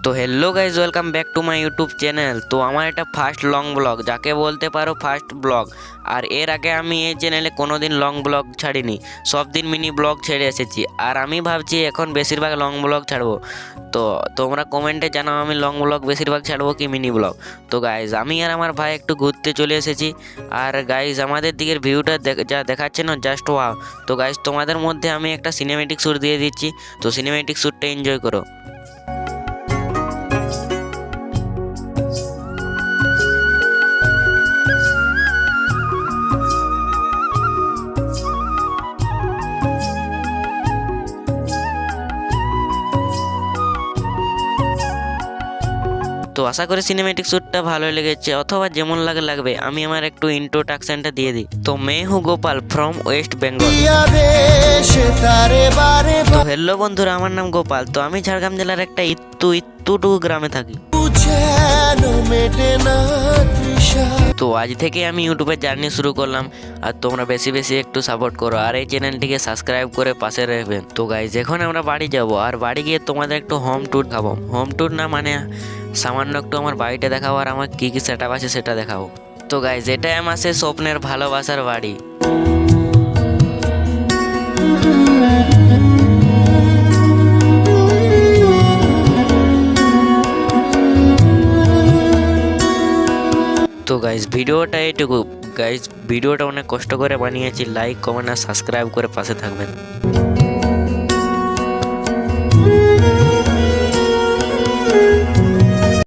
তো hello guys, welcome back to my YouTube channel. তো আমার এটা ফার্স্ট লং ব্লগ, যাকে বলতে পারো ফার্স্ট ব্লগ। আর এর আগে আমি এই চ্যানেলে কোনো দিন লং ব্লগ ছাড়িনি, সব দিন মিনি ব্লগ ছেড়ে এসেছি। আর আমি ভাবছি এখন বেশিরভাগ লং ব্লগ ছাড়বো। তো তোমরা কমেন্টে জানাও আমি লং ব্লগ বেশিরভাগ ছাড়বো কি মিনি ব্লগ। তো গাইজ আমি আর আমার ভাই একটু ঘুরতে চলে এসেছি। আর গাইজ আমাদের দিকের ভিউটা যা দেখাচ্ছে না, জাস্ট ওয়াও। তো গাইজ তোমাদের মধ্যে আমি একটা সিনেমেটিক শ্যুট দিয়ে দিচ্ছি, তো সিনেমেটিক শ্যুটটা এনজয় করো। তো আশা করি সিনেমেটিক শ্যুটটা ভালো লেগেছে, অথবা যেমন লাগবে। আমি আমার একটু ইন্ট্রোডাকশনটা দিয়ে দিই। তো মে হু গোপাল ফ্রম ওয়েস্ট বেঙ্গল। তো হ্যালো বন্ধুরা, আমার নাম গোপাল। তো আমি ঝাড়গ্রাম জেলার একটা ইত্তুটুকু গ্রামে থাকি। তো আজ থেকে আমি ইউটিউবে জার্নি শুরু করলাম। আর তোমরা বেশি বেশি একটু সাপোর্ট করো, আর এই চ্যানেলটিকে সাবস্ক্রাইব করে পাশে রাখবেন। তো গাইজ এখন আমরা বাড়ি যাব, আর বাড়ি গিয়ে তোমাদের একটু হোম ট্যুর খাবো। হোম ট্যুর না মানে সামান্য একটু আমার বাড়িটা দেখাবো, আর আমার কী কী সেট আপ আছে সেটা দেখাবো। তো গাইজ এটাই আমার সেই স্বপ্নের ভালোবাসার বাড়ি। তো গাইজ ভিডিওটা এইটুকু। গাইজ ভিডিওটা অনেক কষ্ট করে বানিয়েছি, লাইক কমেন্ট আর সাবস্ক্রাইব করে পাশে থাকবেন।